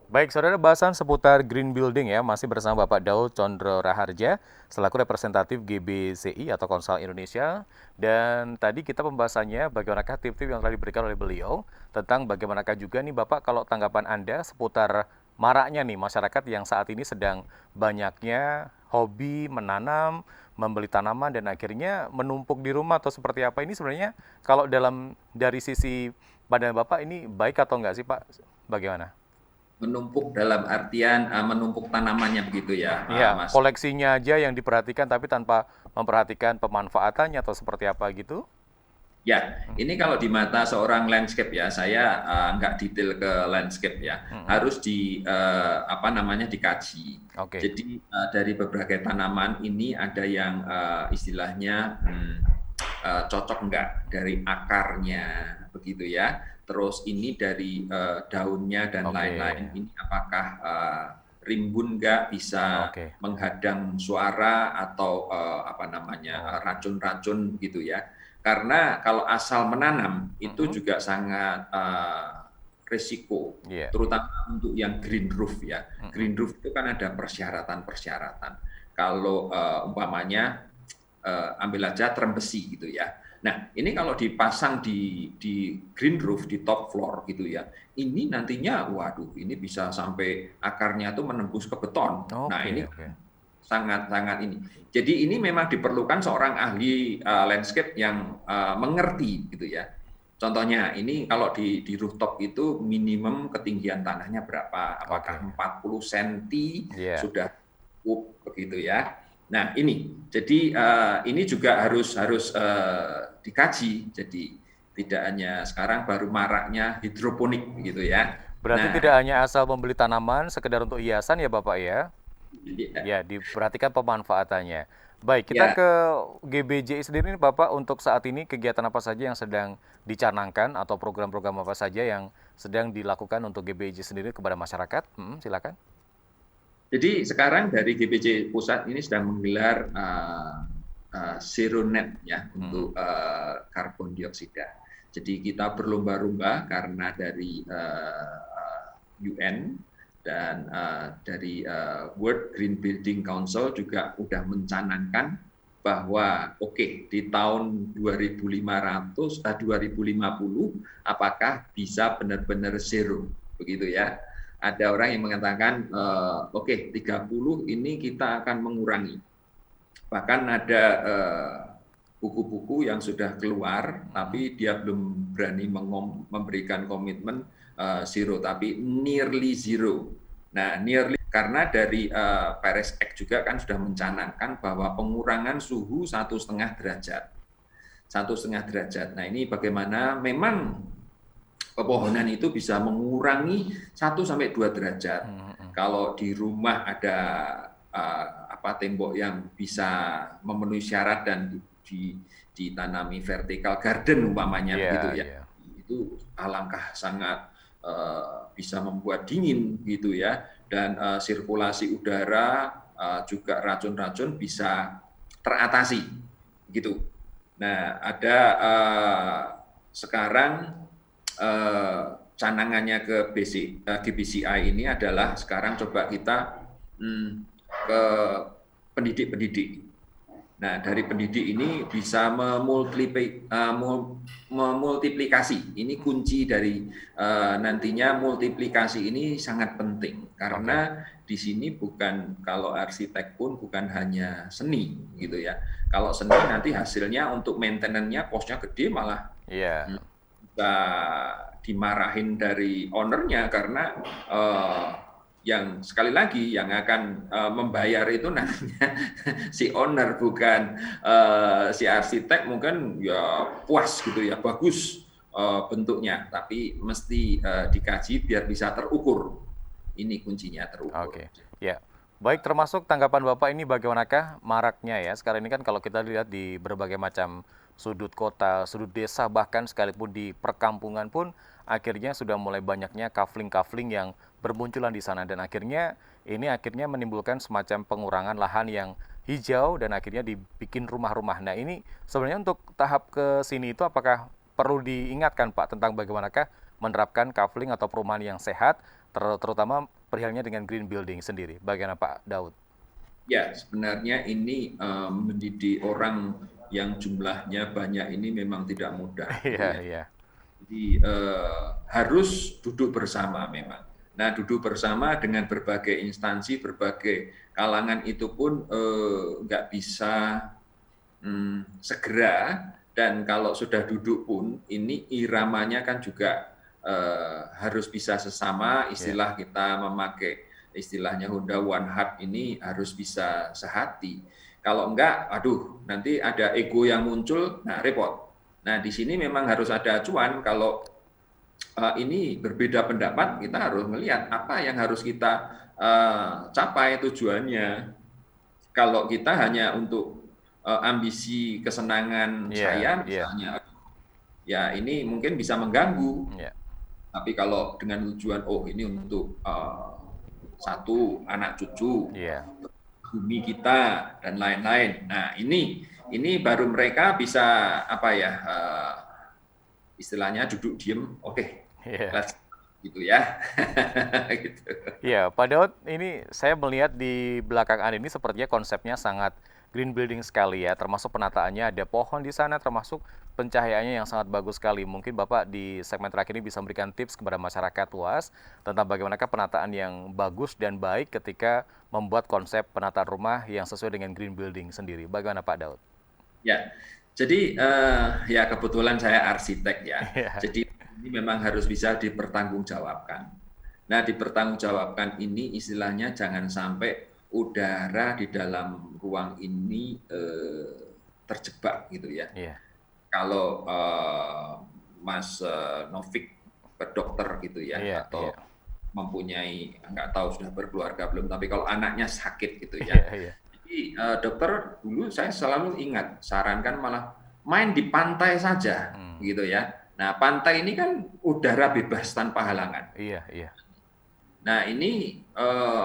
Baik, saudara, bahasan seputar green building ya, masih bersama Bapak Daud Condro Raharja, selaku representatif GBCI atau Konsal Indonesia. Dan tadi kita pembahasannya bagaimanakah tip-tip yang telah diberikan oleh beliau, tentang bagaimanakah juga nih Bapak kalau tanggapan Anda seputar maraknya nih masyarakat yang saat ini sedang banyaknya hobi menanam, membeli tanaman, dan akhirnya menumpuk di rumah atau seperti apa ini sebenarnya kalau dari sisi pandangan Bapak ini baik atau enggak sih Pak? Bagaimana? Menumpuk dalam artian menumpuk tanamannya begitu ya, Iya, Mas. koleksinya aja yang diperhatikan tapi tanpa memperhatikan pemanfaatannya atau seperti apa gitu? Ya, ini kalau di mata seorang landscape ya, saya nggak detail ke landscape ya, Mm-mm. harus apa namanya dikaji. Oke. Jadi dari berbagai tanaman ini ada yang istilahnya cocok nggak dari akarnya begitu ya. Terus ini dari daunnya dan Oke. lain-lain. Ini apakah rimbun nggak bisa Oke. menghadang suara atau apa namanya Oke. racun-racun gitu ya. Karena kalau asal menanam itu Mm-mm. juga sangat risiko, Iya. terutama untuk yang green roof ya. Mm-mm. Green roof itu kan ada persyaratan-persyaratan. Kalau umpamanya ambil aja terem besi gitu ya. Nah, ini kalau dipasang di green roof di top floor gitu ya, ini nantinya, waduh, ini bisa sampai akarnya tuh menembus ke beton. Nah, Oke. ini Oke. sangat-sangat ini. Jadi ini memang diperlukan seorang ahli landscape yang mengerti gitu ya. Contohnya ini kalau di rooftop itu minimum ketinggian tanahnya berapa? Apakah Oke. 40 cm Iya. sudah cukup begitu ya. Nah, ini. Jadi ini juga harus harus dikaji. Jadi tidak hanya sekarang baru maraknya hidroponik begitu ya. Berarti Nah, tidak hanya asal membeli tanaman sekedar untuk hiasan ya Bapak ya? ya, Ya, diperhatikan pemanfaatannya. Baik, kita ya. ke GBJ sendiri nih Bapak, untuk saat ini kegiatan apa saja yang sedang dicanangkan atau program-program apa saja yang sedang dilakukan untuk GBJ sendiri kepada masyarakat? Silakan. Jadi sekarang dari GBC Pusat ini sedang menggelar zero net ya Mm-mm. untuk karbon dioksida. Jadi kita berlomba-lomba karena dari UN dan dari World Green Building Council juga sudah mencanangkan bahwa di tahun 2500 2050 apakah bisa benar-benar zero begitu ya. Ada orang yang mengatakan 30 ini kita akan mengurangi. Bahkan ada buku-buku yang sudah keluar, Mm-mm. tapi dia belum berani memberikan komitmen zero, tapi nearly zero. Nah, nearly karena dari Paris Act juga kan sudah mencanangkan bahwa pengurangan suhu 1,5 derajat. 1,5 derajat. Nah, ini bagaimana memang pepohonan itu bisa mengurangi 1 sampai 2 derajat. Mm-mm. Kalau di rumah ada tembok yang bisa memenuhi syarat dan ditanami vertical garden umpamanya begitu Iya, ya. iya. Itu alangkah sangat bisa membuat dingin gitu ya, dan sirkulasi udara juga racun-racun bisa teratasi gitu. Nah, ada sekarang canangannya ke GBCI ini adalah sekarang coba kita ke pendidik-pendidik. Nah, dari pendidik ini bisa memultiplikasi. Ini kunci dari nantinya multiplikasi ini sangat penting Oke. karena di sini bukan, kalau arsitek pun bukan hanya seni gitu ya. Kalau seni nanti hasilnya untuk maintenance-nya cost-nya gede, malah Iya. bisa dimarahin dari ownernya karena yang sekali lagi yang akan membayar itu nantinya si owner, bukan si arsitek. Mungkin ya puas gitu ya, bagus bentuknya, tapi mesti dikaji biar bisa terukur. Ini kuncinya, terukur. Oke, ya. Baik, termasuk tanggapan Bapak ini bagaimanakah maraknya ya? Sekarang ini kan kalau kita lihat di berbagai macam sudut kota, sudut desa, bahkan sekalipun di perkampungan pun akhirnya sudah mulai banyaknya kafling-kafling yang bermunculan di sana, dan akhirnya menimbulkan semacam pengurangan lahan yang hijau dan akhirnya dibikin rumah-rumah. Nah, ini sebenarnya untuk tahap ke sini itu apakah perlu diingatkan Pak tentang bagaimanakah menerapkan kafling atau perumahan yang sehat, terutama perihalnya dengan green building sendiri. Bagaimana Pak Daud? Ya, sebenarnya ini mendidik orang yang jumlahnya banyak ini memang tidak mudah, gitu Iya, ya. iya. Jadi harus duduk bersama memang. Nah, duduk bersama dengan berbagai instansi, berbagai kalangan itu pun nggak bisa segera, dan kalau sudah duduk pun ini iramanya kan juga harus bisa sesama, Iya. istilah kita memakai istilahnya Honda One Heart ini harus bisa sehati. Kalau enggak, aduh, nanti ada ego yang muncul, nah repot. Nah, di sini memang harus ada acuan. Kalau ini berbeda pendapat, kita harus melihat apa yang harus kita capai tujuannya. Kalau kita hanya untuk ambisi kesenangan Iya, saya, iya. misalnya, ya ini mungkin bisa mengganggu. Iya. Tapi kalau dengan tujuan, oh ini untuk satu anak cucu, Iya. bumi kita dan lain-lain. Nah ini baru mereka bisa apa ya istilahnya duduk diem, oke, Iya. let's gitu ya. Gitu. Iya, Pak Daud, ini saya melihat di belakang Anda ini sepertinya konsepnya sangat green building sekali ya, termasuk penataannya ada pohon di sana, termasuk pencahayaannya yang sangat bagus sekali. Mungkin Bapak di segmen terakhir ini bisa memberikan tips kepada masyarakat luas tentang bagaimanakah penataan yang bagus dan baik ketika membuat konsep penataan rumah yang sesuai dengan green building sendiri. Bagaimana Pak Daud? Ya, jadi ya kebetulan saya arsitek ya. Iya, Jadi ini memang harus bisa dipertanggungjawabkan. Nah, dipertanggungjawabkan ini istilahnya jangan sampai udara di dalam ruang ini terjebak gitu ya. iya, Kalau Mas Novik dokter gitu ya, iya, iya, atau mempunyai nggak tahu sudah berkeluarga belum, tapi kalau anaknya sakit gitu ya. iya, iya. Jadi dokter dulu saya selalu ingat sarankan malah main di pantai saja gitu ya. Nah, pantai ini kan udara bebas tanpa halangan. Iya, iya. Nah, ini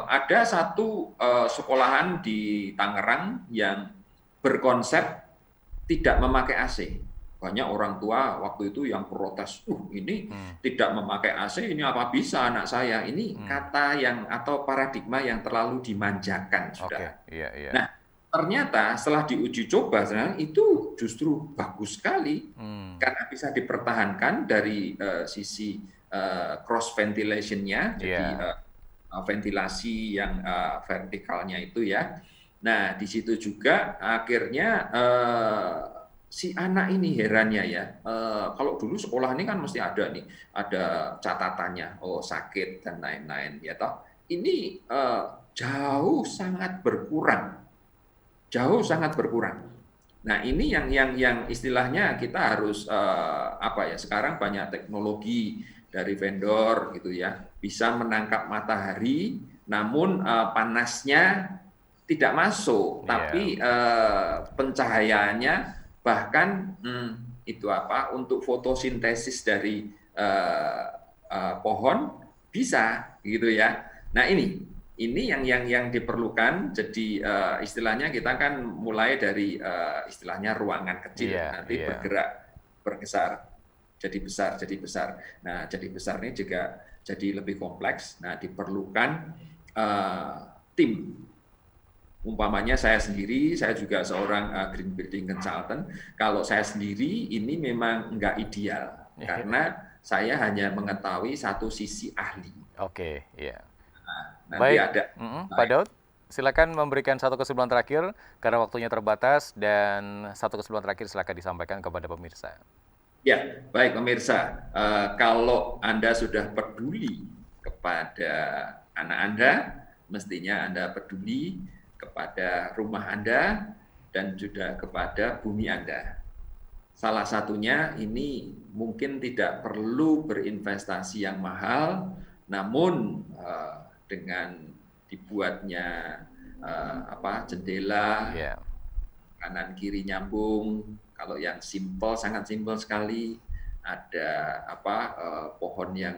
ada satu sekolahan di Tangerang yang berkonsep tidak memakai AC. Banyak orang tua waktu itu yang protes, ini tidak memakai AC, ini apa bisa anak saya? Ini kata yang atau paradigma yang terlalu dimanjakan, Oke, sudah. iya, iya. Nah, ternyata setelah diuji coba, itu justru bagus sekali karena bisa dipertahankan dari sisi cross ventilation-nya, jadi ventilasi yang vertikalnya itu ya. Nah, di situ juga akhirnya si anak ini herannya ya, kalau dulu sekolah ini kan mesti ada nih, ada catatannya, oh sakit dan lain-lain ya toh. Ini jauh sangat berkurang. Jauh sangat berkurang. Nah, ini yang istilahnya kita harus apa ya? Sekarang banyak teknologi dari vendor gitu ya, bisa menangkap matahari, namun panasnya tidak masuk, tapi pencahayaannya bahkan itu apa? Untuk fotosintesis dari pohon bisa gitu ya. Nah, ini yang diperlukan. Jadi istilahnya kita kan mulai dari istilahnya ruangan kecil, nanti bergeser jadi besar. Nah, jadi besar ini juga jadi lebih kompleks. Nah, diperlukan tim. Umpamanya saya sendiri, saya juga seorang green building consultant. Kalau saya sendiri ini memang nggak ideal karena saya hanya mengetahui satu sisi ahli. Oke, iya. Nanti Baik, ada. Pak Daud, silakan memberikan satu kesimpulan terakhir karena waktunya terbatas, dan satu kesimpulan terakhir silakan disampaikan kepada pemirsa. Ya, baik pemirsa. Kalau Anda sudah peduli kepada anak Anda, mestinya Anda peduli kepada rumah Anda dan juga kepada bumi Anda. Salah satunya ini mungkin tidak perlu berinvestasi yang mahal, namun dengan dibuatnya jendela, kanan kiri nyambung. Kalau yang simple, sangat simple sekali, ada pohon yang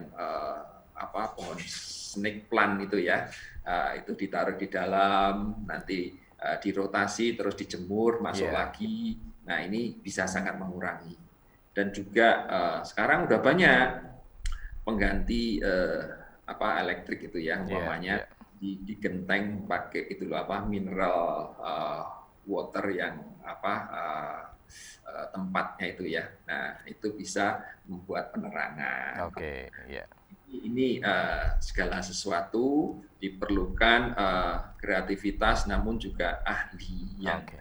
pohon snake plant itu ya, itu ditaruh di dalam, nanti dirotasi terus dijemur, masuk lagi. Nah, ini bisa sangat mengurangi. Dan juga sekarang udah banyak pengganti elektrik itu ya, Iya, umpamanya iya. digenteng pakai itu loh mineral water yang tempatnya itu ya. Nah, itu bisa membuat penerangan. Oke, iya. Ini segala sesuatu diperlukan kreativitas, namun juga ahli yang Oke.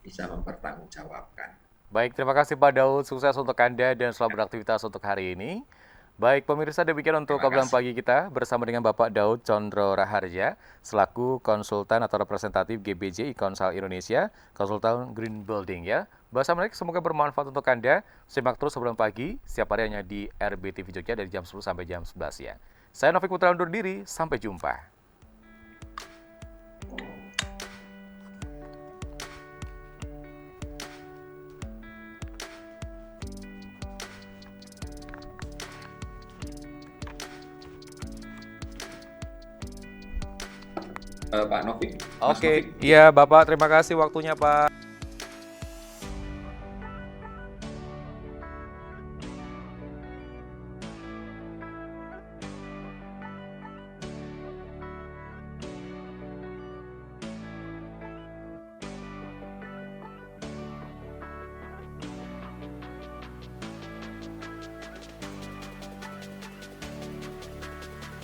bisa mempertanggungjawabkan. Baik, terima kasih Pak Daud. Sukses untuk Anda dan selamat beraktivitas untuk hari ini. Baik, pemirsa, demikian untuk Terima obrolan kasih. pagi kita bersama dengan Bapak Daud Condro Raharja selaku konsultan atau representatif GBJ Konsal Indonesia, konsultan Green Building ya. Bahasa menarik, semoga bermanfaat untuk Anda. Simak terus obrolan pagi setiap hari hanya di RBTV Jogja dari jam 10 sampai jam 11 ya. Saya Novik Putra undur diri, sampai jumpa. Pak Novik, Mas Oke, Novik. iya Bapak, terima kasih waktunya Pak.